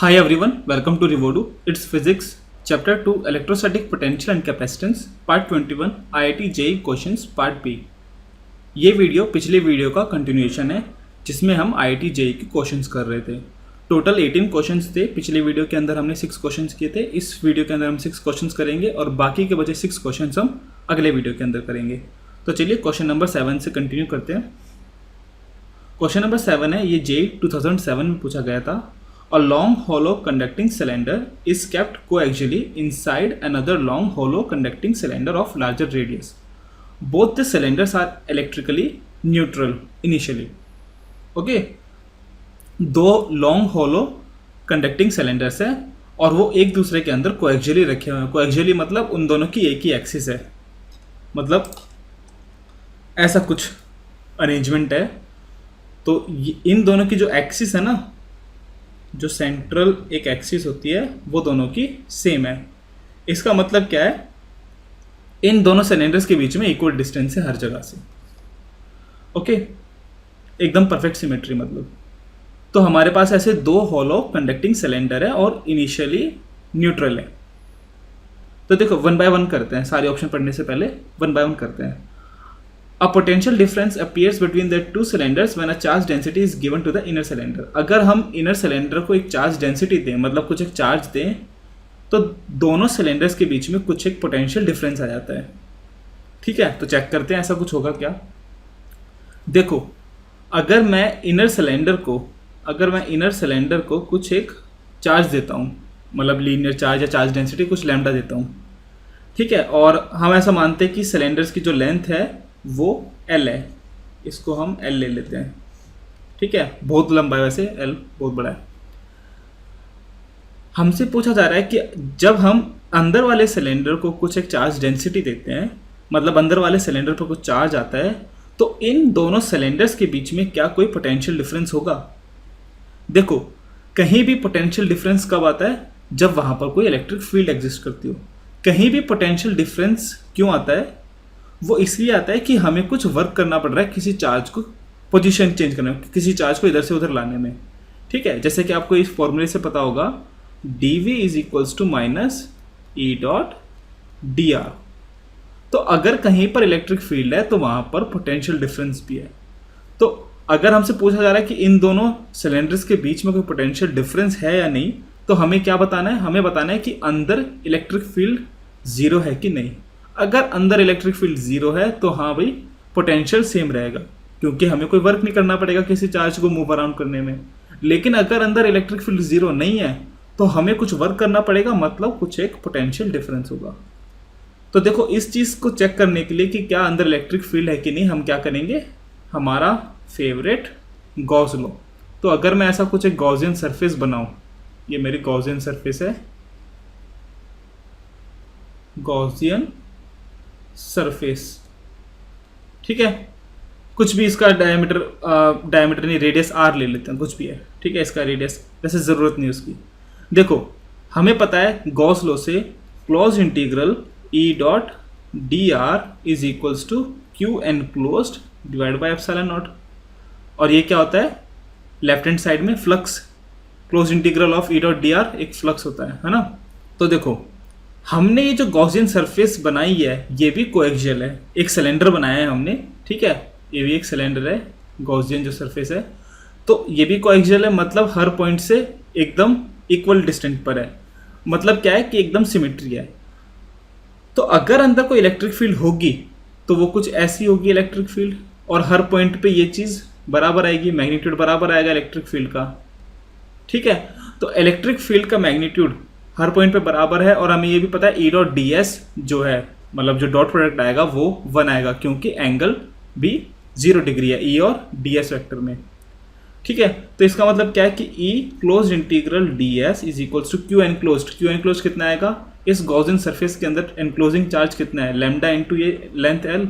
Hi everyone, welcome to Revodu. It's Physics, Chapter 2 Electrostatic Potential and Capacitance, Part 21 IIT JEE Questions, Part B। ये video पिछले video का continuation है जिसमें हम IIT JEE के questions कर रहे थे। टोटल 18 क्वेश्चंस थे। पिछले वीडियो के अंदर हमने 6 क्वेश्चंस किए थे। इस वीडियो के अंदर हम 6 क्वेश्चंस करेंगे और बाकी के बचे 6 क्वेश्चंस हम अगले वीडियो के अंदर करेंगे। तो चलिए क्वेश्चन नंबर 7 से कंटिन्यू करते हैं। क्वेश्चन नंबर 7 है, ये JEE 2007 में पूछा गया था। A long hollow conducting cylinder is kept coaxially inside another long hollow conducting cylinder of larger radius. Both the cylinders are electrically neutral initially. Okay, दो long hollow conducting cylinders है और वो एक दूसरे के अंदर coaxially रखे हुए हैं। coaxially मतलब उन दोनों की एक ही एक्सिस है, मतलब ऐसा कुछ अरेंजमेंट है। तो इन दोनों की जो एक्सिस है ना, जो सेंट्रल एक एक्सिस होती है, वो दोनों की सेम है। इसका मतलब क्या है, इन दोनों सिलेंडर्स के बीच में इक्वल डिस्टेंस है हर जगह से। ओके, एकदम परफेक्ट सिमेट्री मतलब। तो हमारे पास ऐसे दो हॉलो कंडक्टिंग सिलेंडर है और इनिशियली न्यूट्रल है। तो देखो वन बाय वन करते हैं, सारे ऑप्शन पढ़ने से पहले वन बाय वन करते हैं। A potential difference appears between the two cylinders when a charge density is given to the inner cylinder. अगर हम inner cylinder को एक charge density दें, मतलब कुछ एक चार्ज दें, तो दोनों सिलेंडर्स के बीच में कुछ एक पोटेंशियल डिफरेंस आ जाता है। ठीक है, तो चेक करते हैं ऐसा कुछ होगा क्या। देखो, अगर मैं इनर सिलेंडर को कुछ एक चार्ज देता हूँ, मतलब लीनियर चार्ज या चार्ज डेंसिटी कुछ लैम्डा देता हूँ, ठीक है, और हम ऐसा मानते हैं कि सिलेंडर्स की जो लेंथ है वो L है, इसको हम L ले लेते हैं। ठीक है, बहुत लंबा है वैसे, L बहुत बड़ा है। हमसे पूछा जा रहा है कि जब हम अंदर वाले सिलेंडर को कुछ एक चार्ज डेंसिटी देते हैं, मतलब अंदर वाले सिलेंडर पर कुछ चार्ज आता है, तो इन दोनों सिलेंडर्स के बीच में क्या कोई पोटेंशियल डिफरेंस होगा। देखो, कहीं भी पोटेंशियल डिफरेंस कब आता है, जब वहाँ पर कोई इलेक्ट्रिक फील्ड एग्जिस्ट करती हो। कहीं भी पोटेंशियल डिफरेंस क्यों आता है, वो इसलिए आता है कि हमें कुछ वर्क करना पड़ रहा है किसी चार्ज को पोजीशन चेंज करने में, किसी चार्ज को इधर से उधर लाने में। ठीक है, जैसे कि आपको इस फॉर्मूले से पता होगा, dv is equals to minus E dot D R. तो अगर कहीं पर इलेक्ट्रिक फील्ड है तो वहाँ पर पोटेंशियल डिफरेंस भी है। तो अगर हमसे पूछा जा रहा है कि इन दोनों सिलेंडर्स के बीच में कोई पोटेंशियल डिफरेंस है या नहीं, तो हमें क्या बताना है, हमें बताना है कि अंदर इलेक्ट्रिक फील्ड ज़ीरो है कि नहीं। अगर अंदर इलेक्ट्रिक फील्ड ज़ीरो है तो हाँ भाई, पोटेंशियल सेम रहेगा, क्योंकि हमें कोई वर्क नहीं करना पड़ेगा किसी चार्ज को मूव अराउंड करने में। लेकिन अगर अंदर इलेक्ट्रिक फील्ड ज़ीरो नहीं है तो हमें कुछ वर्क करना पड़ेगा, मतलब कुछ एक पोटेंशियल डिफरेंस होगा। तो देखो, इस चीज़ को चेक करने के लिए कि क्या अंदर इलेक्ट्रिक फील्ड है कि नहीं, हम क्या करेंगे, हमारा फेवरेट गॉस लॉ। तो अगर मैं ऐसा कुछ एक गॉसियन सरफेस बनाऊँ, ये मेरी गॉसियन सरफेस है, गॉसियन सरफेस, ठीक है, कुछ भी इसका डायमीटर नहीं, रेडियस r ले लेते हैं, कुछ भी है, ठीक है, इसका रेडियस वैसे ज़रूरत नहीं उसकी। देखो, हमें पता है गॉस लॉ से close integral E dot D R is equals to Q enclosed divide by epsilon not. और ये क्या होता है, लेफ्ट हैंड साइड में flux, close integral of E dot D R एक फ्लक्स होता है ना। तो देखो, हमने ये जो गॉसियन सरफेस बनाई है ये भी कोएक्सियल है, एक सिलेंडर बनाया है हमने, ठीक है, ये भी एक सिलेंडर है, गॉसियन जो सरफेस है, तो ये भी कोएक्सियल है, मतलब हर पॉइंट से एकदम इक्वल डिस्टेंस पर है। मतलब क्या है कि एकदम सिमेट्री है। तो अगर अंदर कोई इलेक्ट्रिक फील्ड होगी तो वो कुछ ऐसी होगी इलेक्ट्रिक फील्ड, और हर पॉइंट पे ये चीज़ बराबर आएगी, मैग्नीट्यूड बराबर आएगा इलेक्ट्रिक फील्ड का। ठीक है, तो इलेक्ट्रिक फील्ड का मैग्नीट्यूड हर पॉइंट पे बराबर है, और हमें ये भी पता है ई डॉट डी एस जो है, मतलब जो डॉट प्रोडक्ट आएगा वो 1 आएगा, क्योंकि एंगल भी 0 डिग्री है ई और डी एस वेक्टर में। ठीक है, तो इसका मतलब क्या है कि E close integral D S is equals to Q enclosed. Q enclose कितना आएगा, इस गॉसियन सरफेस के अंदर एनक्लोजिंग चार्ज कितना है, लैम्डा इंटू ये लेंथ एल।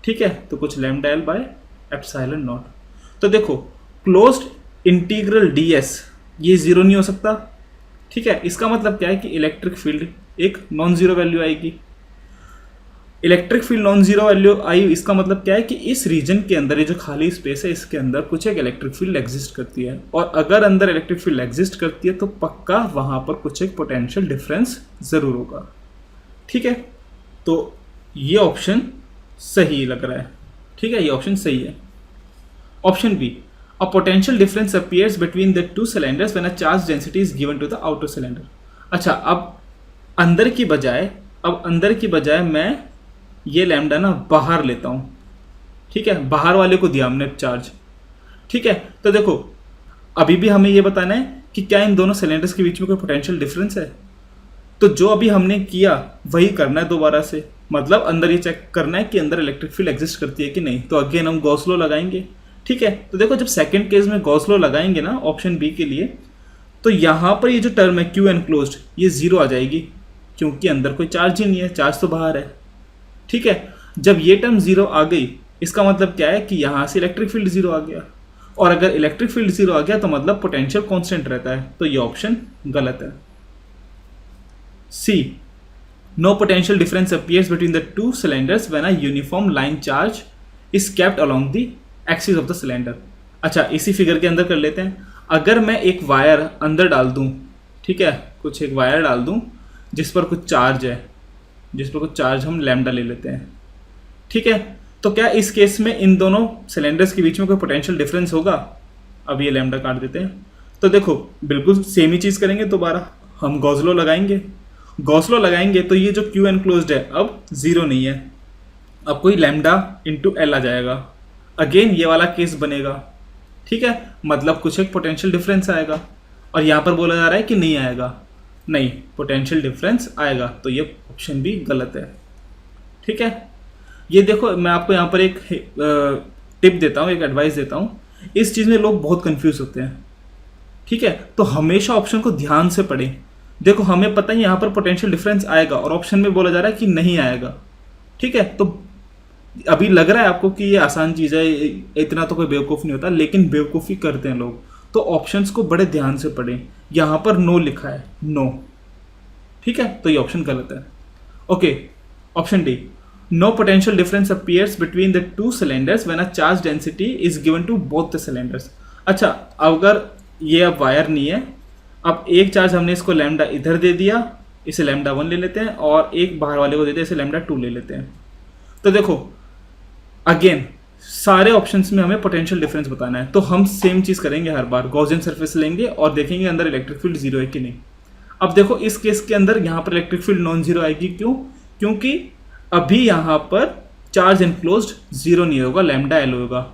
ठीक है, तो कुछ lambda L by epsilon not. तो देखो, क्लोज्ड इंटीग्रल डी एस ये 0 नहीं हो सकता। ठीक है, इसका मतलब क्या है कि इलेक्ट्रिक फील्ड एक नॉन ज़ीरो वैल्यू आएगी। Electric field non zero value आई, इसका मतलब क्या है कि इस रीजन के अंदर ये जो खाली स्पेस है इसके अंदर कुछ एक इलेक्ट्रिक फील्ड एग्जिस्ट करती है, और अगर अंदर इलेक्ट्रिक फील्ड एग्जिस्ट करती है तो पक्का वहां पर कुछ एक पोटेंशियल डिफरेंस जरूर होगा। ठीक है, तो ये ऑप्शन सही लग रहा है। ठीक है, ये ऑप्शन सही है। Option B, a potential difference appears between the two cylinders when a charge density is given to the outer cylinder. अच्छा, अब अंदर की बजाय मैं ये लैम्डा ना बाहर लेता हूँ। ठीक है, बाहर वाले को दिया हमने चार्ज। ठीक है, तो देखो अभी भी हमें ये बताना है कि क्या इन दोनों सिलेंडर्स के बीच में कोई पोटेंशियल डिफरेंस है। तो जो अभी हमने किया वही करना है दोबारा से, मतलब अंदर ये चेक करना है कि अंदर इलेक्ट्रिक फील्ड एग्जिस्ट करती है कि नहीं। तो अगेन हम गॉस लॉ लगाएंगे। ठीक है, तो देखो जब सेकंड केस में गॉस लॉ लगाएंगे ना ऑप्शन बी के लिए, तो यहाँ पर ये जो टर्म है क्यू एनक्लोज्ड ये जीरो आ जाएगी, क्योंकि अंदर कोई चार्ज ही नहीं है, चार्ज तो बाहर है। ठीक है, जब ये टर्म जीरो आ गई इसका मतलब क्या है कि यहाँ से इलेक्ट्रिक फील्ड जीरो आ गया, और अगर इलेक्ट्रिक फील्ड जीरो आ गया तो मतलब पोटेंशियल कांस्टेंट रहता है, तो ये ऑप्शन गलत है। C, no potential difference appears between the two cylinders when a uniform line charge is kept along the axis of the cylinder. अच्छा, इसी फिगर के अंदर कर लेते हैं। अगर मैं एक वायर अंदर डाल दूं, ठीक है, कुछ एक वायर डाल दूं जिस पर कुछ चार्ज हम लैम्डा ले लेते हैं। ठीक है, तो क्या इस केस में इन दोनों सिलेंडर्स के बीच में कोई पोटेंशियल डिफरेंस होगा? अब ये लैम्डा काट देते हैं। तो देखो बिल्कुल सेम ही चीज़ करेंगे, दोबारा हम गॉस लॉ लगाएंगे तो ये जो क्यू एनक्लोज्ड है अब जीरो नहीं है, अब कोई लैम्डा इंटू एल आ जाएगा। अगेन ये वाला केस बनेगा। ठीक है, मतलब कुछ एक पोटेंशियल डिफरेंस आएगा, और यहाँ पर बोला जा रहा है कि नहीं आएगा। नहीं, पोटेंशियल डिफरेंस आएगा, तो ये ऑप्शन भी गलत है। ठीक है, ये देखो मैं आपको यहाँ पर एक टिप देता हूँ, एक एडवाइस देता हूँ। इस चीज़ में लोग बहुत कंफ्यूज होते हैं। ठीक है, तो हमेशा ऑप्शन को ध्यान से पढ़ें। देखो हमें पता है यहाँ पर पोटेंशियल डिफरेंस आएगा और ऑप्शन में बोला जा रहा है कि नहीं आएगा। ठीक है, तो अभी लग रहा है आपको कि ये आसान चीज़ है, इतना तो कोई बेवकूफ़ नहीं होता, लेकिन बेवकूफ़ी करते हैं लोग। तो ऑप्शंस को बड़े ध्यान से पढ़ें। यहाँ पर नो लिखा है, नो। ठीक है, तो ये ऑप्शन गलत है। Okay, option D, no potential difference appears between the two cylinders when a charge density is given to both the cylinders. अच्छा, अगर ये अब वायर नहीं है, अब एक चार्ज हमने इसको लैम्डा इधर दे दिया, इसे लैम्डा 1 ले लेते हैं, और एक बाहर वाले को देते हैं, इसे लैम्डा 2 ले लेते हैं। तो देखो अगेन सारे ऑप्शंस में हमें पोटेंशियल डिफरेंस बताना है, तो हम सेम चीज़ करेंगे हर बार। गॉसियन सरफेस लेंगे और देखेंगे अंदर इलेक्ट्रिक फील्ड जीरो है कि नहीं। अब देखो इस केस के अंदर यहाँ पर इलेक्ट्रिक फील्ड नॉन जीरो आएगी। क्यों? क्योंकि अभी यहाँ पर चार्ज एनक्लोज्ड जीरो नहीं होगा, लैम्डा एल होगा।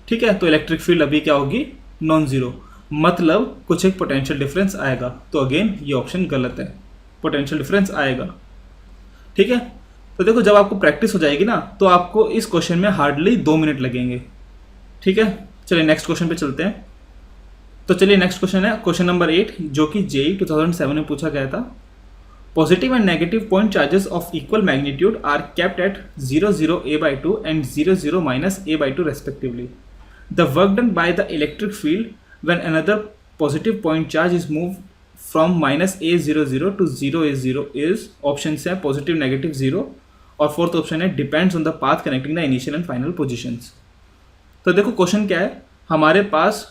ठीक है, तो इलेक्ट्रिक फील्ड अभी क्या होगी? नॉन जीरो, मतलब कुछ एक पोटेंशियल डिफरेंस आएगा। तो अगेन ये ऑप्शन गलत है, पोटेंशियल डिफरेंस आएगा। ठीक है, तो देखो जब आपको प्रैक्टिस हो जाएगी ना तो आपको इस क्वेश्चन में हार्डली 2 मिनट लगेंगे। ठीक है, चलिए नेक्स्ट क्वेश्चन पे चलते हैं। तो चलिए नेक्स्ट क्वेश्चन है क्वेश्चन नंबर 8, जो कि जेईई 2007 में पूछा गया था। Positive and negative point charges of equal magnitude are kept at 0 a/2 and 0 a/2 respectively. The work done by the electric field when another positive point charge is moved from -a00 to 0 is option है positive, negative, 0, और fourth option है depends on the path connecting the initial and final positions. तो देखो question क्या है, हमारे पास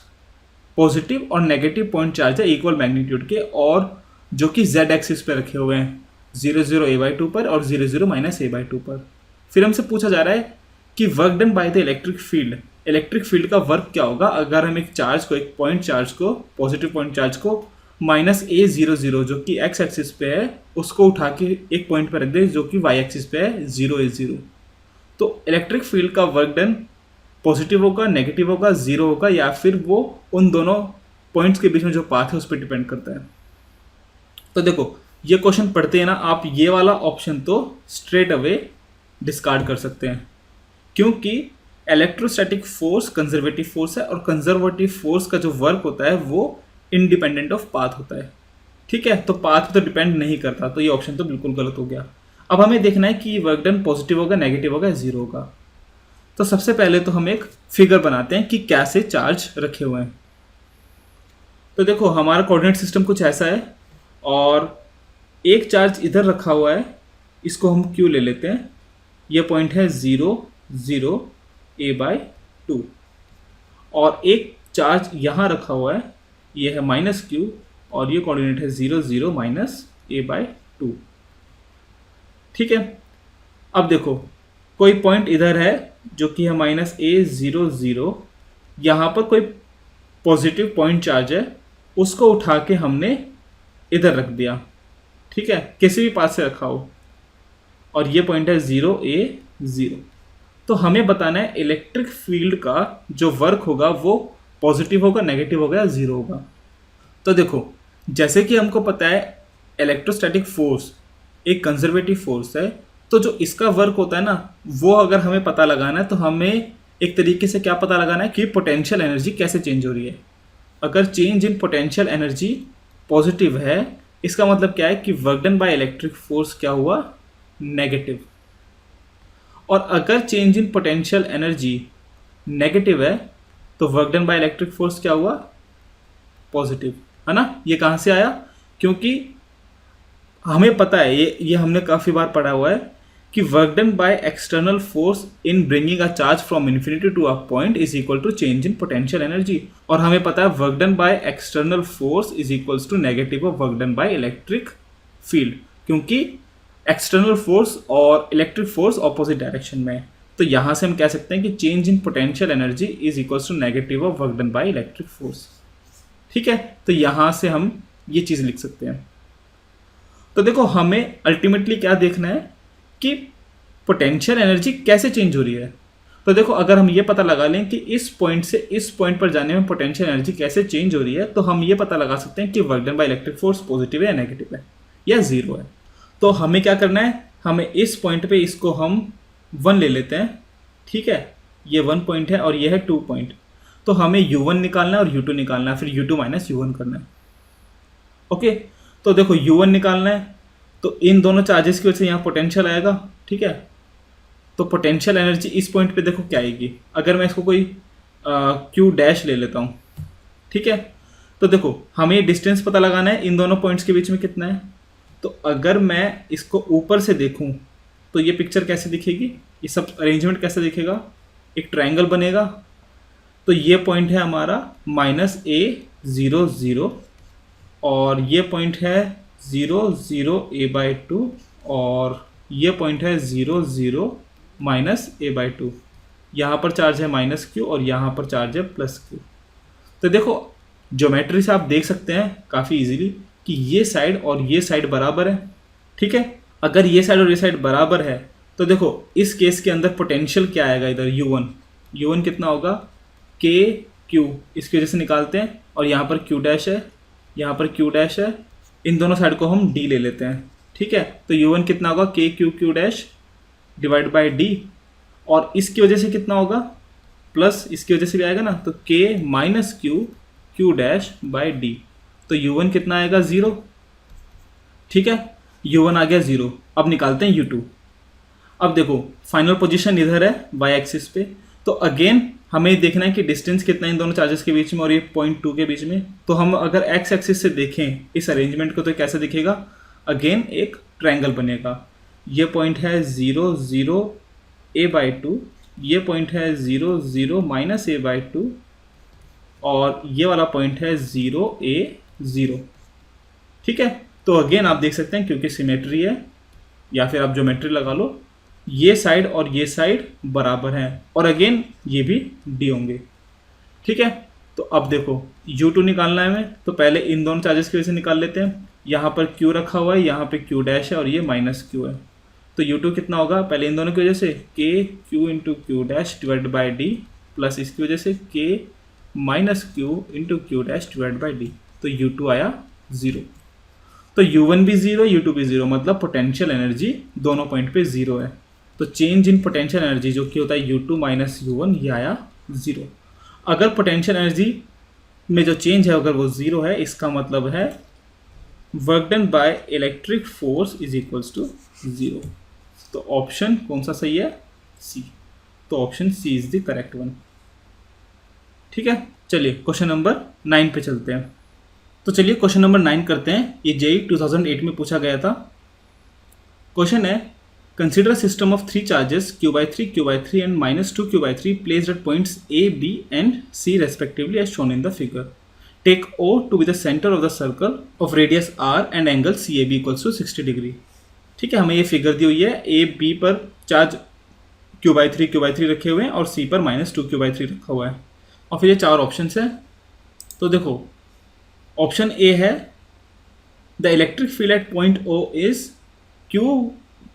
positive और negative point charge है इक्वल मैग्नीट्यूड के, और जो कि z एक्सिस पे रखे हुए हैं 0 a/2 पर और 0 a/2 पर। फिर हमसे पूछा जा रहा है कि work done by the electric field का वर्क क्या होगा अगर हम एक पॉइंट चार्ज को, पॉजिटिव पॉइंट चार्ज को -a00 जो कि x एक्सिस पे है उसको उठा के एक पॉइंट पर रख दे जो कि y एक्सिस पे है 0 a0। तो इलेक्ट्रिक फील्ड का वर्क डन पॉजिटिव होगा, नेगेटिव होगा, 0 होगा, या फिर वो उन दोनों पॉइंट्स के बीच में जो पाथ है उस पर डिपेंड करता है। तो देखो ये क्वेश्चन पढ़ते हैं ना, आप ये वाला ऑप्शन तो स्ट्रेट अवे डिस्कार्ड कर सकते हैं, क्योंकि इलेक्ट्रोस्टैटिक फोर्स कंजर्वेटिव फोर्स है, और कंजर्वेटिव फोर्स का जो वर्क होता है वो इंडिपेंडेंट ऑफ पाथ होता है। ठीक है, तो पाथ तो डिपेंड नहीं करता, तो ये ऑप्शन तो बिल्कुल गलत हो गया। अब हमें देखना है कि वर्क डन पॉजिटिव होगा, नेगेटिव होगा, 0 होगा। तो सबसे पहले तो हम एक फिगर बनाते हैं कि कैसे चार्ज रखे हुए हैं। तो देखो हमारा कोऑर्डिनेट सिस्टम कुछ ऐसा है, और एक चार्ज इधर रखा हुआ है, इसको हम Q ले लेते हैं, ये पॉइंट है 0 0 a/2 और एक चार्ज यहाँ रखा हुआ है, ये है -q और ये कोऑर्डिनेट है 0 0 -a/2। ठीक है, अब देखो कोई पॉइंट इधर है जो कि है -a 0 0, यहाँ पर कोई पॉजिटिव पॉइंट चार्ज है, उसको उठा के हमने इधर रख दिया। ठीक है, किसी भी पास से रखा हो, और ये पॉइंट है 0 a 0। तो हमें बताना है इलेक्ट्रिक फील्ड का जो वर्क होगा वो पॉजिटिव होगा, नेगेटिव होगा या जीरो होगा। तो देखो, जैसे कि हमको पता है इलेक्ट्रोस्टैटिक फोर्स एक कंजर्वेटिव फोर्स है, तो जो इसका वर्क होता है ना, वो अगर हमें पता लगाना है तो हमें एक तरीके से क्या पता लगाना है कि पोटेंशियल एनर्जी कैसे चेंज हो रही है। अगर change in potential energy positive है, इसका मतलब क्या है कि work done by electric force क्या हुआ, नेगेटिव। और अगर change in potential energy negative है तो work done by electric force क्या हुआ, पॉजिटिव, है ना। ये कहाँ से आया, क्योंकि हमें पता है, ये हमने काफ़ी बार पढ़ा हुआ है कि work done by external force in bringing a charge from infinity to a point is equal to change in potential energy. और हमें पता है work done by external force is equals to negative of work done by electric field, क्योंकि external force और electric force opposite direction में है। तो यहाँ से हम कह सकते हैं कि change in potential energy is equals to negative of work done by electric force. ठीक है, तो यहाँ से हम ये चीज़ लिख सकते हैं। तो देखो, हमें अल्टीमेटली क्या देखना है कि पोटेंशियल एनर्जी कैसे चेंज हो रही है। तो देखो, अगर हम ये पता लगा लें कि इस पॉइंट से इस पॉइंट पर जाने में पोटेंशियल एनर्जी कैसे चेंज हो रही है, तो हम ये पता लगा सकते हैं कि work done by electric force positive है या नेगेटिव है या जीरो है। तो हमें क्या करना है, हमें इस पॉइंट पे इसको हम 1 ले लेते हैं। ठीक है, ये 1 पॉइंट है और ये है 2 पॉइंट। तो हमें u1 निकालना है और u2 निकालना है, फिर u2 माइनस u1 करना है। ओके, तो देखो u1 निकालना है, तो इन दोनों चार्जेस की वजह से यहाँ पोटेंशियल आएगा। ठीक है, तो पोटेंशियल एनर्जी इस पॉइंट पे देखो क्या आएगी, अगर मैं इसको कोई q डैश ले लेता हूँ। ठीक है, तो देखो हमें डिस्टेंस पता लगाना है इन दोनों पॉइंट्स के बीच में कितना है। तो अगर मैं इसको ऊपर से देखूं तो ये पिक्चर कैसे दिखेगी, ये सब अरेंजमेंट कैसे दिखेगा, एक ट्रायंगल बनेगा। तो ये पॉइंट है हमारा -a 0 0 और ये पॉइंट है 0 0 a/2 और ये पॉइंट है 0 0 -a/2। यहाँ पर चार्ज है -q और यहाँ पर चार्ज है +q। तो देखो, ज्योमेट्री से आप देख सकते हैं काफ़ी इजीली कि ये साइड और ये साइड बराबर है। ठीक है, अगर ये साइड और ये साइड बराबर है तो देखो इस केस के अंदर पोटेंशियल क्या आएगा, इधर u1 कितना होगा, k q, इसकी वजह से निकालते हैं। और यहाँ पर q डैश है, यहाँ पर q डैश है, इन दोनों साइड को हम d ले लेते हैं। ठीक है, तो u1 कितना होगा, k q q dash divide by d, और इसकी वजह से कितना होगा, प्लस इसकी वजह से भी आएगा ना, तो k minus q q dash by d। तो u1 कितना आएगा, 0। ठीक है, u1 आ गया 0। अब निकालते हैं u2। अब देखो फाइनल पोजीशन इधर है y एक्सिस पे, तो अगेन हमें देखना है कि डिस्टेंस कितना है इन दोनों चार्जेस के बीच में और ये 0.2 के बीच में। तो हम अगर x एक्सिस से देखें इस अरेंजमेंट को तो कैसे दिखेगा, अगेन एक ट्रायंगल बनेगा। ये पॉइंट है 0 0 a/2, ये पॉइंट है 0 0 -a/2 और ये वाला पॉइंट है 0 a 0। ठीक है, तो अगेन आप देख सकते हैं क्योंकि सिमेट्री है, या फिर आप ज्योमेट्री लगा लो, ये साइड और ये साइड बराबर हैं और अगेन ये भी d होंगे। ठीक है, तो अब देखो u2 निकालना है हमें, तो पहले इन दोनों चार्जेस की वजह से निकाल लेते हैं। यहाँ पर q रखा हुआ है, यहाँ पे q डैश है और ये -q है। तो u2 कितना होगा, पहले इन दोनों की वजह से k q into q dash divide by d, plus इसकी वजह से k minus q into q dash divide by d। तो u2 आया 0। तो u1 भी 0, u2 भी 0, मतलब पोटेंशियल एनर्जी दोनों पॉइंट पे 0 है। तो चेंज इन पोटेंशियल एनर्जी जो कि होता है u2 माइनस u1, ये आया 0। अगर पोटेंशियल एनर्जी में जो चेंज है अगर वो 0 है, इसका मतलब है work done by electric force is equals to 0। तो ऑप्शन कौन सा सही है, सी। तो option C is the correct one. ठीक है, चलिए क्वेश्चन नंबर 9 पे चलते हैं। तो चलिए क्वेश्चन नंबर 9 करते हैं। ये जेईई 2008 में पूछा गया था। क्वेश्चन है, Consider a system of three charges q by 3, q by 3 and minus 2 q by 3 placed at points A, B and C respectively as shown in the figure. Take O to be the center of the circle of radius R and angle CAB equals to 60 degree. ठीक है, हमें ये figure दी हुई है, A B पर charge q by 3 रखे हुए हैं और C पर माइनस 2 q by 3 रखा हुआ है, और फिर ये चार ऑप्शन है। तो देखो ऑप्शन ए है the electric field at point O is Q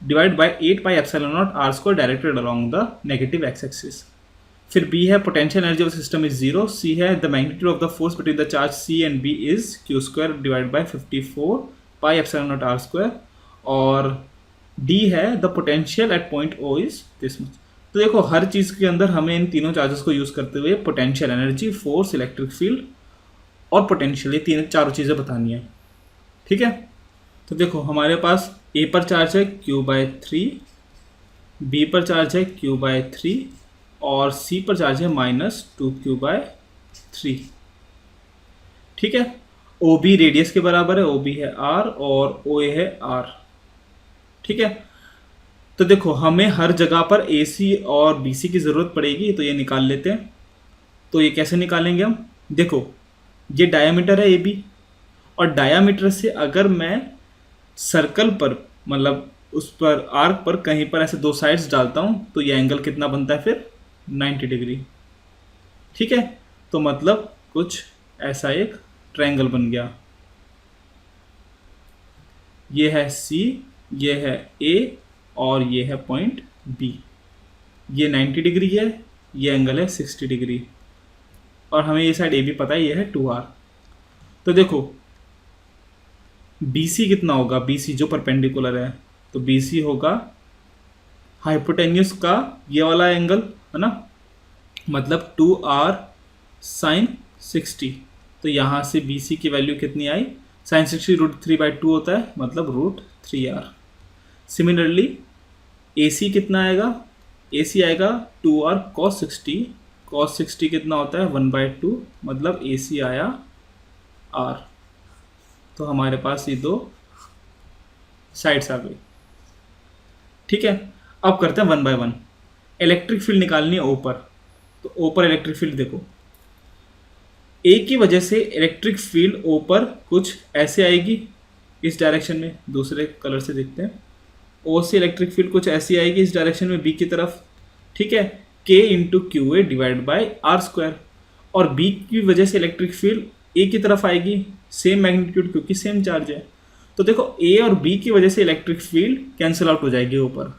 divide by 8 pi epsilon naught R square directed along the negative X axis. फिर बी है potential energy of system is zero. C है the magnitude of the force between the charge C and B is Q square divide by 54 pi epsilon naught R square. और D है the potential at point O is this much. तो देखो हर चीज़ के अंदर हमें इन तीनों charges को use करते हुए potential energy, force, electric field और पोटेंशियल, ये तीन चारों चीज़ें बतानी है। ठीक है, तो देखो हमारे पास ए पर चार्ज है q बाय 3, बी पर चार्ज है q बाय 3 और सी पर चार्ज है माइनस 2q बाय 3। ठीक है, ओ बी रेडियस के बराबर है, ओ बी है r और ओ ए है r। ठीक है, तो देखो हमें हर जगह पर ए सी और बी सी की ज़रूरत पड़ेगी, तो ये निकाल लेते हैं। तो ये कैसे निकालेंगे हम, देखो ये डायामीटर है ए बी, और डायामीटर से अगर मैं सर्कल पर मतलब उस पर आर्क पर कहीं पर ऐसे दो साइड्स डालता हूँ तो ये एंगल कितना बनता है फिर 90 डिग्री। ठीक है, तो मतलब कुछ ऐसा एक ट्रायंगल बन गया। ये है C, ये है A और ये है पॉइंट B। ये 90 डिग्री है, ये एंगल है 60 डिग्री और हमें ये साइड AB पता है, ये है 2R। तो देखो BC कितना होगा, BC जो परपेंडिकुलर है, तो BC होगा हाइपोटेन्यूस का ये वाला एंगल है ना, मतलब 2R साइन 60। तो यहाँ से BC की वैल्यू कितनी आई, साइन 60 √3/2 होता है, मतलब √3R। सिमिलरली AC कितना आएगा, AC आएगा 2R cos 60, cos 60 कितना होता है 1/2, मतलब AC आया R। तो हमारे पास ये दो साइड्स आ गई। ठीक है, अब करते हैं 1 बाय 1। इलेक्ट्रिक फील्ड निकालनी है ओ पर, तो ओ पर इलेक्ट्रिक फील्ड देखो, ए की वजह से इलेक्ट्रिक फील्ड ओ पर कुछ ऐसे आएगी इस डायरेक्शन में, दूसरे कलर से देखते हैं। ओ से इलेक्ट्रिक फील्ड कुछ ऐसी आएगी इस डायरेक्शन में बी की तरफ। ठीक है, K into Q A divide by R square. और बी की वजह से इलेक्ट्रिक फील्ड ए की तरफ आएगी, सेम मैग्नीट्यूड क्योंकि सेम चार्ज है। तो देखो ए और बी की वजह से इलेक्ट्रिक फील्ड कैंसिल आउट हो जाएगी ऊपर,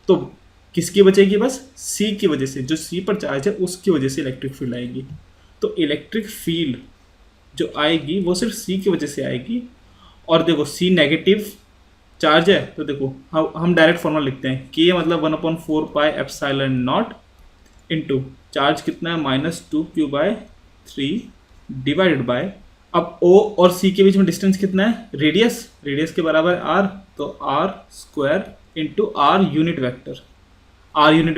तो किसकी बचेगी, बस सी की वजह से, जो सी पर चार्ज है उसकी वजह से इलेक्ट्रिक फील्ड आएगी। तो इलेक्ट्रिक फील्ड जो आएगी वो सिर्फ सी की वजह से आएगी। और देखो सी नेगेटिव चार्ज है, तो देखो हम डायरेक्ट फॉर्मूला लिखते हैं, के मतलब 1/4 pi epsilon not into charge कितना है -2q/3 डिवाइडेड बाय, अब O और C के बीच में डिस्टेंस कितना है, रेडियस के बराबर है R, तो R square into R unit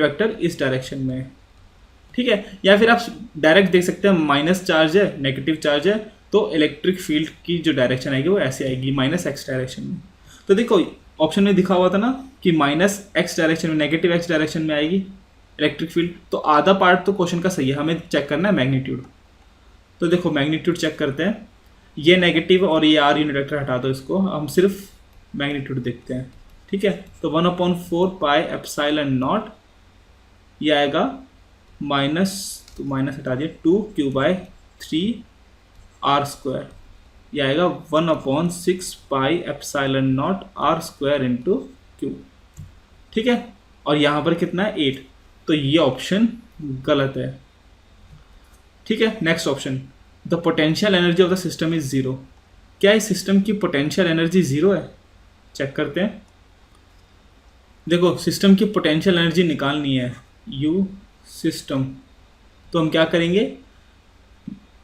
vector इस डायरेक्शन में है। ठीक है, या फिर आप डायरेक्ट देख सकते हैं, माइनस चार्ज है, नेगेटिव चार्ज है, तो इलेक्ट्रिक फील्ड की जो डायरेक्शन आएगी वो ऐसे आएगी, -x डायरेक्शन में। तो देखो ऑप्शन में दिखा हुआ था ना कि -x डायरेक्शन में, नेगेटिव x डायरेक्शन में आएगी इलेक्ट्रिक फील्ड, तो आधा पार्ट तो क्वेश्चन का सही है, हमें चेक करना है मैग्नीट्यूड। तो देखो मैग्नीट्यूड चेक करते हैं, ये नेगेटिव और ये R यूनिट वेक्टर हटा दो, इसको हम सिर्फ मैग्नीट्यूड देखते हैं। ठीक है, तो 1/4 पाई एप्सिलॉन नॉट, ये आएगा माइनस हटा दिए 2q/3 R स्क्वायर, ये आएगा 1/6 पाई epsilon not R square into Q। ठीक है, और यहाँ पर कितना है 8, तो ये ऑप्शन गलत है। ठीक है, next option, the potential energy of the system is 0। क्या इस सिस्टम की पोटेंशियल एनर्जी 0 है, चेक करते हैं। देखो सिस्टम की पोटेंशियल एनर्जी निकालनी है, यू सिस्टम, तो हम क्या करेंगे,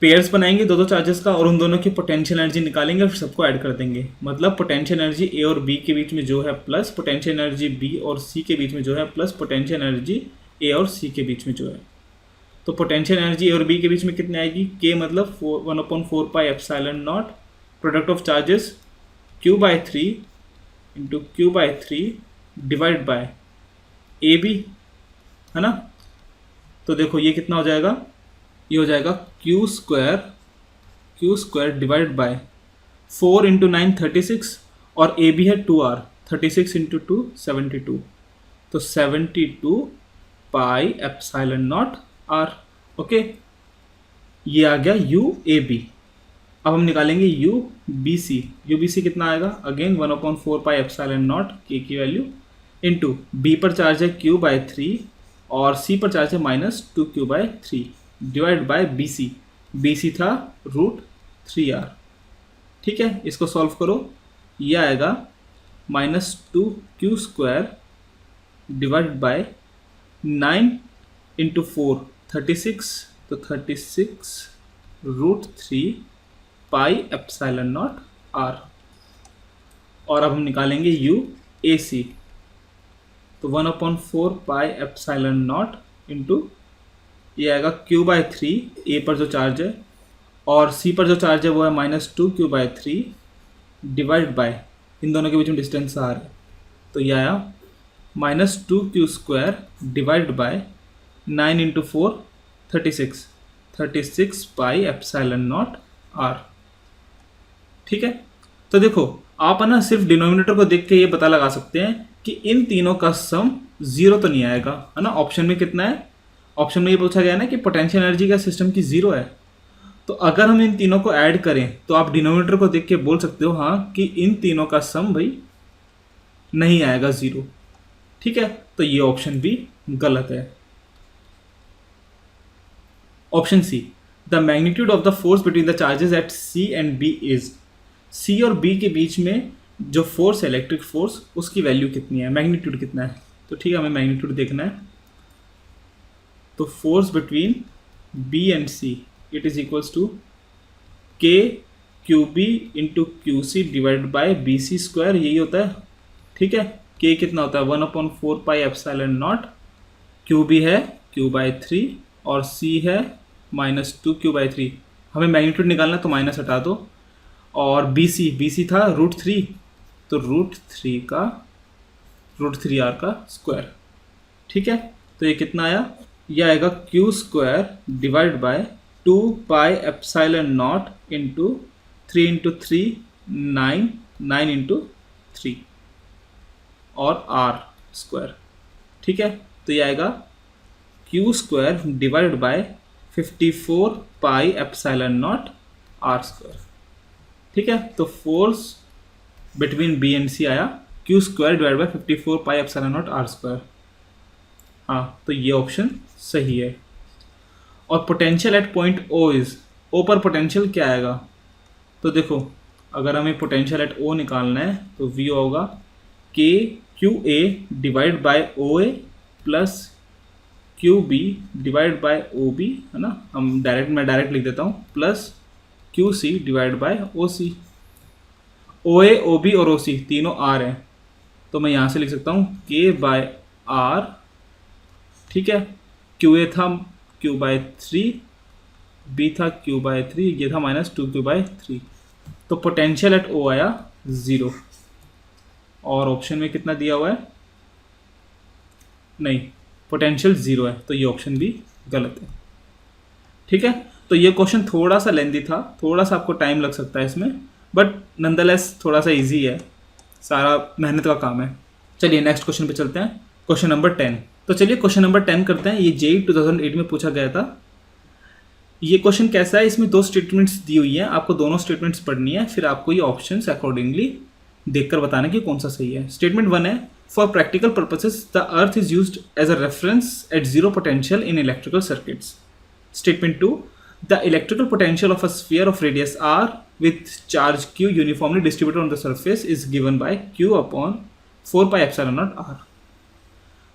पेयर्स बनाएंगे दो चार्जेस का और उन दोनों की पोटेंशियल एनर्जी निकालेंगे और फिर सबको ऐड कर देंगे। मतलब पोटेंशियल एनर्जी ए और बी के बीच में जो है प्लस, पोटेंशियल एनर्जी बी और सी के बीच में जो है प्लस, पोटेंशियल एनर्जी ए और सी के बीच में जो है। तो पोटेंशियल एनर्जी ए और बी के बीच में कितनी आएगी, के मतलब 1/4 pi epsilon naught product of charges q/3 into q/3 divide by A B, है ना। तो देखो ये कितना हो जाएगा, ये हो जाएगा Q square divide by 4 into 9 36 और ए बी है 2r, 36 इंटू 2 72, तो 72 pi epsilon naught R. Okay, ये आ गया यू ए बी। अब हम निकालेंगे U B C. U B C कितना आएगा, again 1/4 pi epsilon naught K की वैल्यू इंटू बी पर चार्ज है क्यू बाय 3 और सी पर चार्ज है -2q/3 divide by B C. B C था √3r। ठीक है, इसको सॉल्व करो, ये आएगा -2q² डिवाइड बाय 9 इंटू 4 36, तो 36 √3 पाई एप्सिलॉन नॉट आर। और अब हम निकालेंगे यू ए सी, तो 1/4 पाई एप्सिलॉन नॉट इंटू ये आएगा q/3, ए पर जो चार्ज है और सी पर जो चार्ज है वो है -2q/3 डिवाइड बाय इन दोनों के बीच में डिस्टेंस आर है, तो ये आया -2q² divide by 9 into 4 36 pi epsilon naught R. ठीक है, तो देखो आप है ना सिर्फ डिनोमिनेटर को देख के ये पता लगा सकते हैं कि इन तीनों का सम 0 तो नहीं आएगा, है ना। ऑप्शन में कितना है, ऑप्शन में ये पूछा गया है ना कि पोटेंशियल एनर्जी का सिस्टम की 0 है, तो अगर हम इन तीनों को ऐड करें तो आप डिनोमिनेटर को देख के बोल सकते हो हाँ कि इन तीनों का सम भाई नहीं आएगा 0। ठीक है, तो ये ऑप्शन भी गलत है। Option C, the magnitude of the force between the charges at C and B is. C और बी के बीच में जो फोर्स है, इलेक्ट्रिक फोर्स, उसकी वैल्यू कितनी है, मैग्नीट्यूड कितना है। तो ठीक है, हमें मैग्नीट्यूड देखना है। तो force between B and C it is equals to K Q B into Q C divide by B C square, यही होता है। ठीक है, के कितना होता है 1/4 pi epsilon naught, Q B है q/3 और सी है -2q/3। हमें मैग्नीट्यूड निकालना है तो माइनस हटा दो, और बी सी था √3, तो √3r का स्क्वायर। ठीक है, तो ये कितना आया, ये आएगा q² divide by 2 pi epsilon not into 3 into 3 9 into 3 और r स्क्वायर। ठीक है, तो ये आएगा q² divide by 54 pi epsilon not r square. ठीक है, तो फोर्स बिटवीन बी एंड सी आया q² divide by 54 pi epsilon not r square. हाँ, तो ये ऑप्शन सही है। और potential at point O is, O पर पोटेंशियल क्या आएगा, तो देखो अगर हमें पोटेंशियल एट O निकालना है तो V होगा KQA divide by OA plus QB divide by OB, है ना। मैं डायरेक्ट लिख देता हूँ, plus QC divide by OC। OA OB और OC तीनों R हैं, तो मैं यहाँ से लिख सकता हूँ K/R। ठीक है, QA था q/3, B था q/3, ये था -2q/3, तो पोटेंशियल एट O आया 0। और ऑप्शन में कितना दिया हुआ है, नहीं, पोटेंशियल 0 है, तो ये ऑप्शन भी गलत है। ठीक है, तो ये क्वेश्चन थोड़ा सा लेंदी था, थोड़ा सा आपको टाइम लग सकता है इसमें, बट नंदलेस थोड़ा सा इजी है, सारा मेहनत का काम है। चलिए नेक्स्ट क्वेश्चन पे चलते हैं, क्वेश्चन नंबर 10। तो चलिए क्वेश्चन नंबर 10 करते हैं। ये JEE 2008 में पूछा गया था। ये क्वेश्चन कैसा है, इसमें 2 स्टेटमेंट्स दी हुई हैं, आपको दोनों स्टेटमेंट्स पढ़नी है, फिर आपको ये ऑप्शंस अकॉर्डिंगली देखकर बताना कि कौन सा सही है। स्टेटमेंट 1 है, for practical purposes the earth is used as a reference at 0 potential in electrical circuits. Statement 2, the electrical potential of a sphere of radius r with charge q uniformly distributed on the surface is given by q/4 pi epsilon naught r।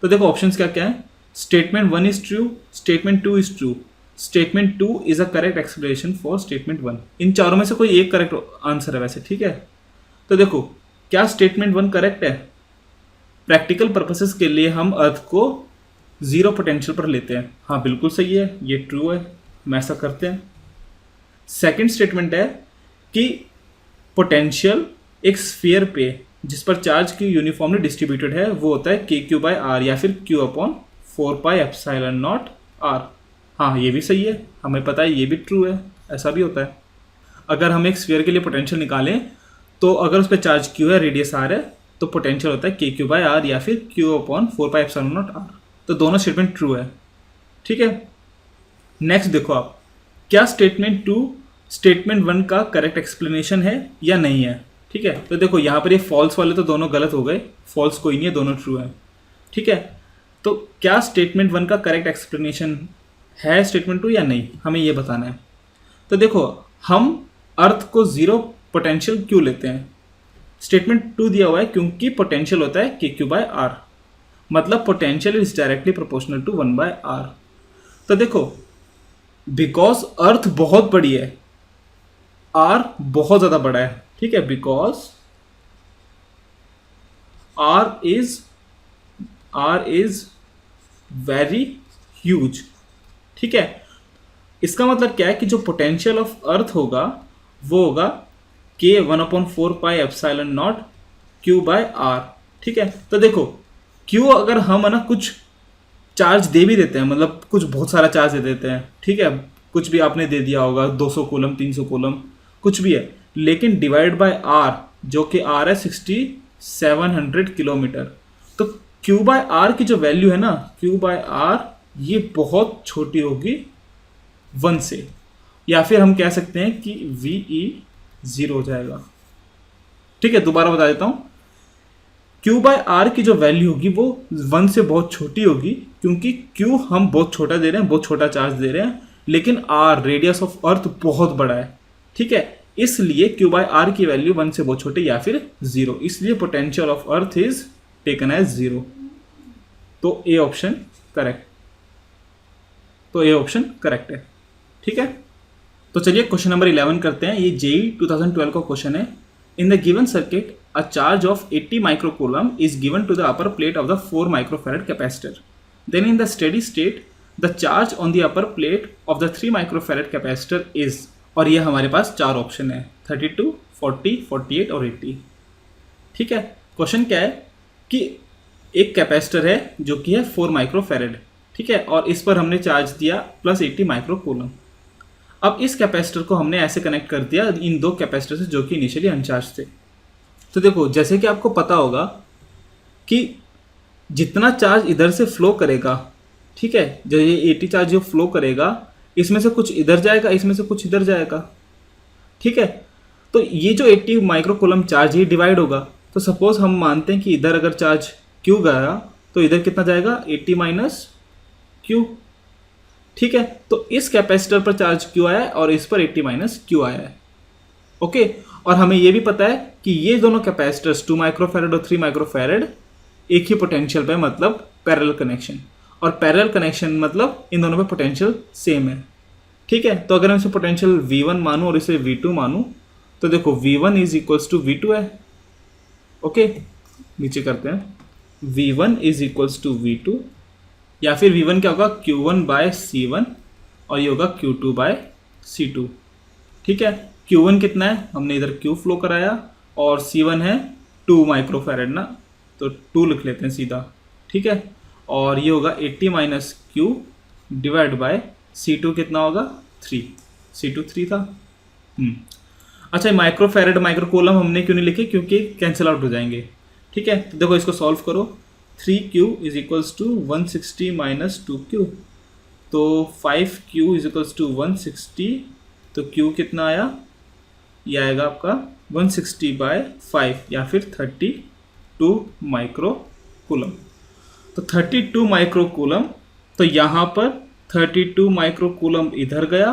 तो देखो options क्या क्या है, statement 1 is true, statement 2 is true, statement 2 is a correct explanation for statement 1। इन चारों में से कोई एक करेक्ट आंसर है वैसे। ठीक है, तो देखो क्या स्टेटमेंट 1 करेक्ट है, प्रैक्टिकल पर्पसेस के लिए हम अर्थ को 0 पोटेंशियल पर लेते हैं। हाँ बिल्कुल सही है, ये ट्रू है, हम ऐसा करते हैं। सेकेंड स्टेटमेंट है कि पोटेंशियल एक स्फीयर पे जिस पर चार्ज की यूनिफॉर्मली डिस्ट्रीब्यूटेड है वो होता है के क्यू बाई आर या फिर क्यू अपॉन 4πε0 आर। हाँ, ये भी सही है, हमें पता है, ये भी ट्रू है, ऐसा भी होता है। अगर हम एक स्फीयर के लिए पोटेंशियल निकालें तो अगर उस पर चार्ज क्यू है, रेडियस आर है, तो पोटेंशियल होता है के क्यू बाई आर या फिर क्यू अपॉन 4πε0 आर। तो दोनों स्टेटमेंट ट्रू है। ठीक है, नेक्स्ट देखो आप, क्या स्टेटमेंट 2 स्टेटमेंट 1 का करेक्ट एक्सप्लेनेशन है या नहीं है। ठीक है, तो देखो यहाँ पर ये फॉल्स वाले तो दोनों गलत हो गए, फॉल्स कोई नहीं है, दोनों ट्रू है। ठीक है, तो क्या स्टेटमेंट 1 का करेक्ट एक्सप्लेनेशन है स्टेटमेंट 2 या नहीं, हमें ये बताना है। तो देखो, हम अर्थ को 0 पोटेंशियल क्यों लेते हैं। स्टेटमेंट 2 दिया हुआ है क्योंकि पोटेंशियल होता है के क्यू बाय आर, मतलब potential is directly proportional to 1 by R. तो देखो, बिकॉज अर्थ बहुत बड़ी है, आर बहुत ज़्यादा बड़ा है। ठीक है, because R is very huge. ठीक है, इसका मतलब क्या है कि जो पोटेंशियल ऑफ अर्थ होगा वो होगा के 1/4πε0 क्यू बाय आर। ठीक है, तो देखो क्यू अगर हम है ना कुछ चार्ज दे भी देते हैं, मतलब कुछ बहुत सारा चार्ज दे देते हैं, ठीक है, कुछ भी आपने दे दिया होगा 200 कूलम 300 कूलम कुछ भी है, लेकिन डिवाइड बाय आर जो कि आर है 6700 किलोमीटर, तो क्यू बाय आर की जो वैल्यू है ना, क्यू बाय आर ये बहुत छोटी होगी 1 से, या फिर हम कह सकते हैं कि VE 0 हो जाएगा। ठीक है, दोबारा बता देता हूं, Q बाय आर की जो वैल्यू होगी वो 1 से बहुत छोटी होगी, क्योंकि Q हम बहुत छोटा दे रहे हैं, बहुत छोटा चार्ज दे रहे हैं, लेकिन R रेडियस ऑफ अर्थ बहुत बड़ा है। ठीक है, इसलिए Q बाय आर की वैल्यू 1 से बहुत छोटी या फिर 0, इसलिए potential of earth is taken as 0। तो ए ऑप्शन करेक्ट, तो ए ऑप्शन करेक्ट है। ठीक है, तो चलिए क्वेश्चन नंबर 11 करते हैं। ये जेई 2012 का क्वेश्चन है। In the given circuit a charge of 80 microcoulomb is given to the upper plate of the 4 microfarad capacitor. Then in the steady state the charge on the upper plate of the 3 microfarad capacitor is, और ये हमारे पास 4 option है, 32, 40, 48 और 80। ठीक है, question क्या है कि एक कैपेसिटर है जो कि है 4 माइक्रोफैरड। ठीक है, और इस पर हमने चार्ज दिया प्लस 80 माइक्रोकूलम। अब इस कैपेसिटर को हमने ऐसे कनेक्ट कर दिया इन 2 कैपेसिटर से जो कि इनिशियली अनचार्ज थे। तो देखो, जैसे कि आपको पता होगा कि जितना चार्ज इधर से फ्लो करेगा, ठीक है, जो ये 80 चार्ज जो फ्लो करेगा, इसमें से कुछ इधर जाएगा, इसमें से कुछ इधर जाएगा। ठीक है, तो ये जो 80 माइक्रोकूलम चार्ज ये डिवाइड होगा। तो सपोज हम मानते हैं कि इधर अगर चार्ज क्यू गया तो इधर कितना जाएगा, 80 माइनस क्यू। ठीक है, तो इस कैपेसिटर पर चार्ज क्यू आया है और इस पर 80 माइनस क्यू आया है। ओके, और हमें यह भी पता है कि ये दोनों कैपेसिटर्स 2 माइक्रोफैरड और 3 माइक्रोफैरड एक ही पोटेंशियल पे, मतलब पैरेलल कनेक्शन, और पैरेलल कनेक्शन मतलब इन दोनों पे पोटेंशियल सेम है। ठीक है, तो अगर मैं इसे पोटेंशियल V1 मानूं और इसे V2 मानूं तो देखो V1 is equals to V2 है। ओके, नीचे करते हैं, V1 is equals to V2, या फिर V1 क्या होगा, Q1 बाय C1 और ये होगा Q2 बाय C2। ठीक है, Q1 कितना है, हमने इधर Q फ्लो कराया, और C1 है 2 माइक्रोफैरड ना, तो 2 लिख लेते हैं सीधा। ठीक है, और ये होगा 80 minus Q divide by C2 कितना होगा, 3, C2 3 था। अच्छा, माइक्रोफैरड माइक्रोकूलम हमने क्यों नहीं लिखे, क्योंकि कैंसिल आउट हो जाएंगे। ठीक है, तो देखो इसको सॉल्व करो, 3Q is equals to 160 minus 2Q, तो 5Q इज इक्वल्स टू 160, तो Q कितना आया, ये आएगा आपका 160 बाय 5 या फिर 32 माइक्रोकूलम। तो 32 माइक्रोकूलम, तो यहाँ पर 32 माइक्रोकूलम इधर गया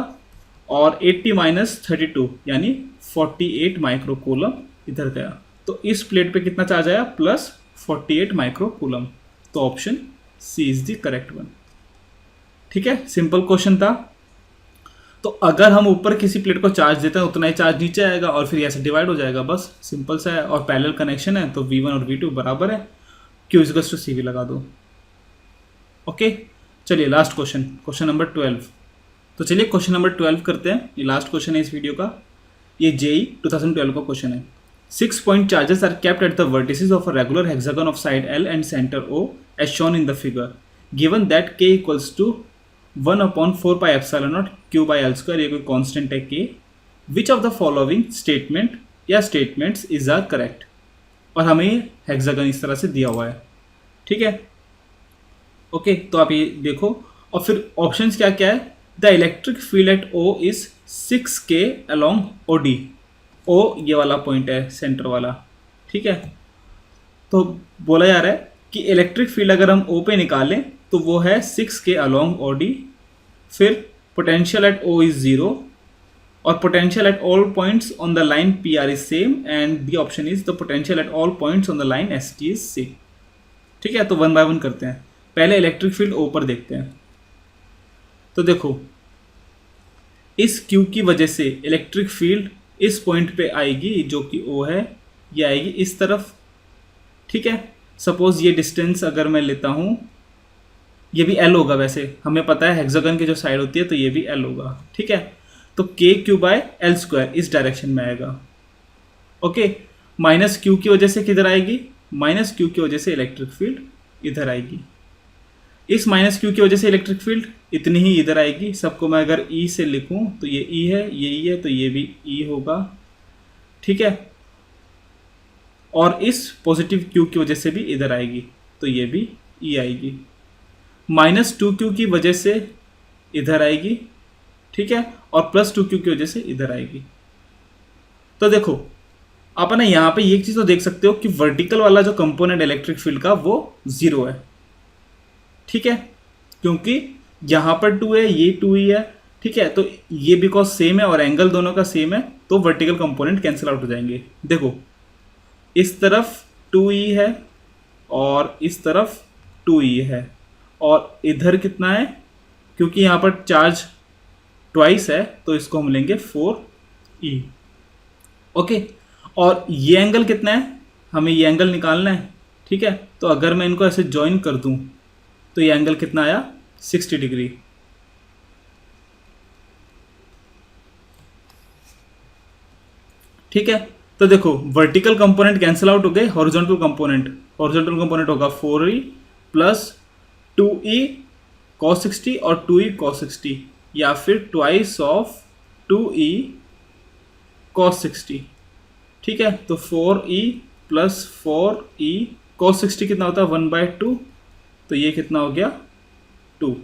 और 80 माइनस 32 यानी 48 माइक्रोकूलम इधर गया। तो इस प्लेट पे कितना चार्ज आया, प्लस 48 माइक्रोकूलम। तो option C is the correct one. ठीक है, सिंपल क्वेश्चन था। तो अगर हम ऊपर किसी प्लेट को चार्ज देते हैं उतना ही चार्ज नीचे आएगा और फिर ऐसे डिवाइड हो जाएगा, बस सिंपल सा है। और पैरेलल कनेक्शन है तो V1 और V2 बराबर है, Q इक्वल्स टू CV लगा दो। ओके, चलिए लास्ट क्वेश्चन, क्वेश्चन नंबर 12। तो चलिए क्वेश्चन नंबर 12 करते हैं, ये लास्ट क्वेश्चन है इस वीडियो का। ये जेई 2012 का क्वेश्चन है। 6 point charges are kept at the vertices of a regular hexagon of side L and center O as shown in the figure. Given that k equals to 1 upon 4 pi epsilon naught q by L square, ये कोई constant है k. Which of the following statement या statements is are correct? और हमें hexagon इस तरह से दिया हुआ है, ठीक है. ओके, तो आप ये देखो और फिर ऑप्शंस क्या क्या है. The electric field at O is 6K along OD. ओ ये वाला पॉइंट है, सेंटर वाला, ठीक है. तो बोला जा रहा है कि इलेक्ट्रिक फील्ड अगर हम ओ पे निकालें तो वो है 6K along OD. फिर पोटेंशियल एट O इज 0 और potential at all points on the line PR is same and the option is the potential at all points on the line ST is same. ठीक है, तो one by one करते हैं. पहले electric field O पर देखते हैं. तो देखो, इस Q की वजह से इलेक्ट्रिक फील्ड इस पॉइंट पे आएगी जो कि O है, ये आएगी इस तरफ, ठीक है. सपोज ये डिस्टेंस अगर मैं लेता हूँ, ये भी L होगा. वैसे हमें पता है हेक्सागन की जो साइड होती है तो ये भी L होगा, ठीक है. तो KQ बाय L स्क्वायर इस डायरेक्शन में आएगा. ओके, माइनस Q की वजह से किधर आएगी, माइनस Q की वजह से इलेक्ट्रिक फील्ड इधर आएगी. इस माइनस Q की वजह से इलेक्ट्रिक फील्ड इतनी ही इधर आएगी. सबको मैं अगर E से लिखूं तो ये E है, ये E है, तो ये भी E होगा, ठीक है. और इस पॉजिटिव Q की वजह से भी इधर आएगी तो ये भी E आएगी. माइनस 2Q की वजह से इधर आएगी, ठीक है, और प्लस 2Q की वजह से इधर आएगी. तो देखो आप ना यहाँ पे एक चीज़ तो देख सकते हो कि वर्टिकल वाला जो कंपोनेंट इलेक्ट्रिक फील्ड का वो 0 है, ठीक है, क्योंकि यहाँ पर 2 है, ये 2 ही है, ठीक है. तो ये बिकॉज सेम है और एंगल दोनों का सेम है तो वर्टिकल कंपोनेंट कैंसिल आउट हो जाएंगे. देखो इस तरफ 2E है और इस तरफ 2E है और इधर कितना है, क्योंकि यहाँ पर चार्ज ट्वाइस है तो इसको हम लेंगे 4E. ओके, और ये एंगल कितना है, हमें ये एंगल निकालना है, ठीक है. तो अगर मैं इनको ऐसे ज्वाइन कर दूं तो ये एंगल कितना आया, 60 डिग्री. ठीक है, तो देखो वर्टिकल कंपोनेंट कैंसिल आउट हो गए. हॉरिजॉन्टल कंपोनेंट होगा 4E प्लस 2E cos 60 और 2E cos 60, या फिर ट्वाइस ऑफ 2E cos 60, ठीक है. तो 4E प्लस 4E cos 60 कितना होता है, 1/2. तो ये कितना हो गया, 2.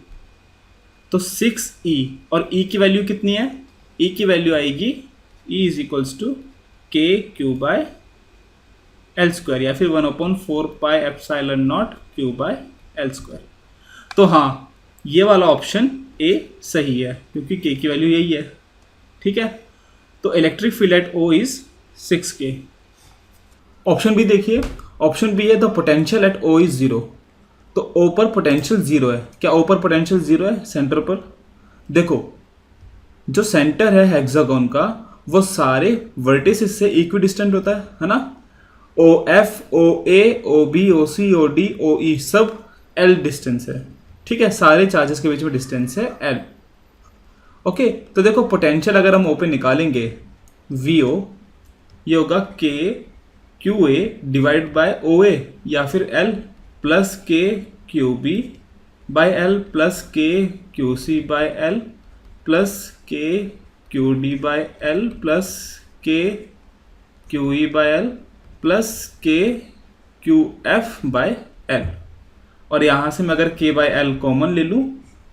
तो 6E और E की वैल्यू कितनी है, E की वैल्यू आएगी E is equals to KQ by L square, या फिर 1/4 pi epsilon naught Q by L square. तो हाँ, ये वाला ऑप्शन A सही है क्योंकि K की वैल्यू यही है, ठीक है. तो electric field at O is 6K. Option B देखिए, ऑप्शन बी है the potential at O is 0. तो O पर पोटेंशियल 0 है. क्या O पर पोटेंशियल 0 है, सेंटर पर. देखो जो सेंटर है हेक्सागोन का वो सारे वर्टिसेस से इक्वी डिस्टेंट होता है ना. OF, OA, OB, OC, OD, OE सब L डिस्टेंस है, ठीक है. सारे चार्जेस के बीच में डिस्टेंस है L. ओके, तो देखो पोटेंशियल अगर हम O पे निकालेंगे VO, ये होगा K QA divide by OA, या फिर L plus K QB by L plus K QC by L plus K QD by L plus K QE by L plus K QF by L. और यहाँ से मैं अगर K bye L common ले लूँ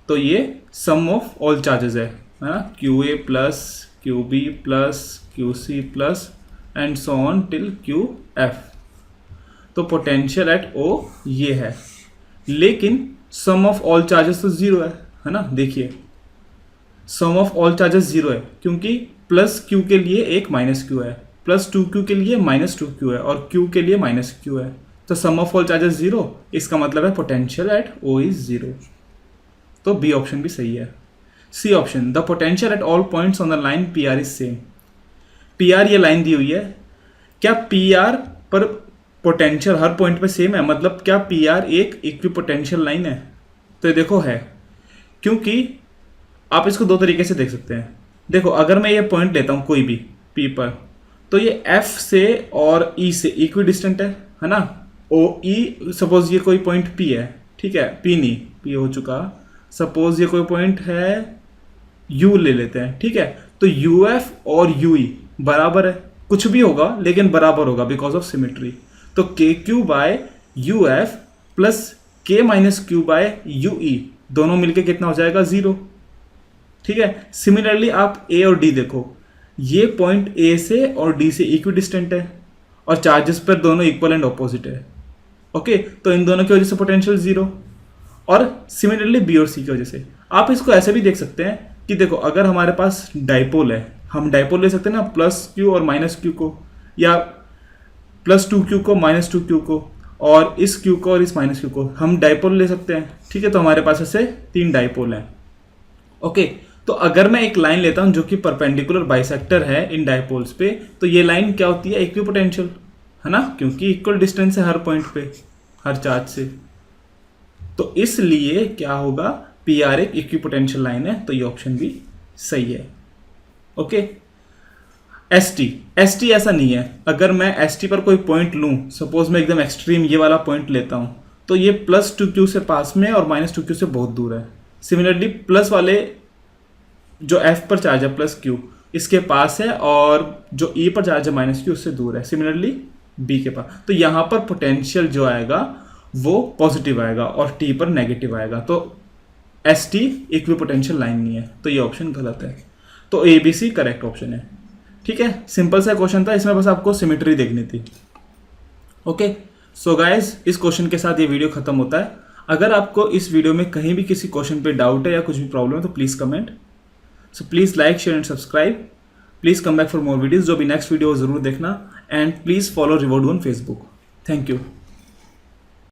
तो ये सम ऑफ ऑल चार्जेस है ना, QA plus QB plus QC plus and so on till QF. तो पोटेंशियल एट O ये है, लेकिन सम ऑफ ऑल चार्जेस तो 0 है ना. देखिए सम ऑफ ऑल चार्जेस 0 है क्योंकि प्लस Q के लिए एक माइनस Q है, प्लस 2Q के लिए माइनस 2Q है और Q के लिए माइनस Q है. तो सम ऑफ ऑल चार्जेस 0, इसका मतलब है पोटेंशियल एट O इज 0. तो बी ऑप्शन भी सही है. C option the potential at all points on the line PR is same. PR ये लाइन दी हुई है, क्या PR पर पोटेंशियल हर पॉइंट पे सेम है, मतलब क्या PR एक इक्विपोटेंशियल लाइन है. तो देखो है, क्योंकि आप इसको दो तरीके से देख सकते हैं. देखो अगर मैं ये पॉइंट लेता हूँ कोई भी P पर, तो ये F से और E से इक्वी डिस्टेंट है ना। ओ ई सपोज ये कोई पॉइंट P है, ठीक है, P नहीं, P हो चुका। सपोज ये कोई पॉइंट है U ले लेते हैं, ठीक है। तो UF और UE बराबर है, कुछ भी होगा लेकिन बराबर होगा बिकॉज ऑफ सिमेट्री। तो KQ by UF plus K minus Q by UE दोनों मिलके कितना हो जाएगा, 0, ठीक है। सिमिलरली आप A और D देखो, ये पॉइंट A से और D से इक्वी डिस्टेंट है और चार्जेस पर दोनों इक्वल एंड ऑपोजिट है, ओके। तो इन दोनों की वजह से पोटेंशियल 0। और सिमिलरली B और C की वजह से आप इसको ऐसे भी देख सकते हैं कि देखो, अगर हमारे पास डाइपोल है, हम डाइपोल ले सकते हैं ना, प्लस Q और माइनस Q को, या प्लस 2Q को माइनस 2Q को, और इस Q को और इस माइनस Q को हम डाइपोल ले सकते हैं, ठीक है। तो हमारे पास ऐसे 3 डाइपोल हैं, ओके। तो अगर मैं एक लाइन लेता हूं जो कि परपेंडिकुलर बाइसेक्टर है इन डाइपोल्स पे, तो ये लाइन क्या होती है, इक्विपोटेंशियल, है ना, क्योंकि इक्वल डिस्टेंस है हर पॉइंट पे, हर चार्ज से। तो इसलिए क्या होगा, PR एक इक्विपोटेंशियल लाइन है, तो ये ऑप्शन भी सही है, ओके। ST ऐसा नहीं है। अगर मैं ST पर कोई पॉइंट लूं, सपोज मैं एकदम एक्सट्रीम ये वाला पॉइंट लेता हूं, तो ये प्लस 2Q से पास में और माइनस 2Q से बहुत दूर है। सिमिलरली प्लस वाले जो F पर चार्ज है प्लस Q इसके पास है, और जो E पर चार्ज है माइनस Q उससे दूर है, सिमिलरली B के पास। तो यहाँ पर पोटेंशियल जो आएगा वो पॉजिटिव आएगा और T पर नेगेटिव आएगा। तो ST इक्विपोटेंशियल लाइन नहीं है, तो ये ऑप्शन गलत है। तो ABC करेक्ट ऑप्शन है, ठीक है। सिंपल सा क्वेश्चन था, इसमें बस आपको सिमेट्री देखनी थी, ओके। सो गाइज, इस क्वेश्चन के साथ ये वीडियो खत्म होता है। अगर आपको इस वीडियो में कहीं भी किसी क्वेश्चन पे डाउट है या कुछ भी प्रॉब्लम है तो please comment. So please like, share and subscribe. Please come back for more videos, जो भी नेक्स्ट वीडियो ज़रूर देखना। And please follow reward on Facebook. Thank you.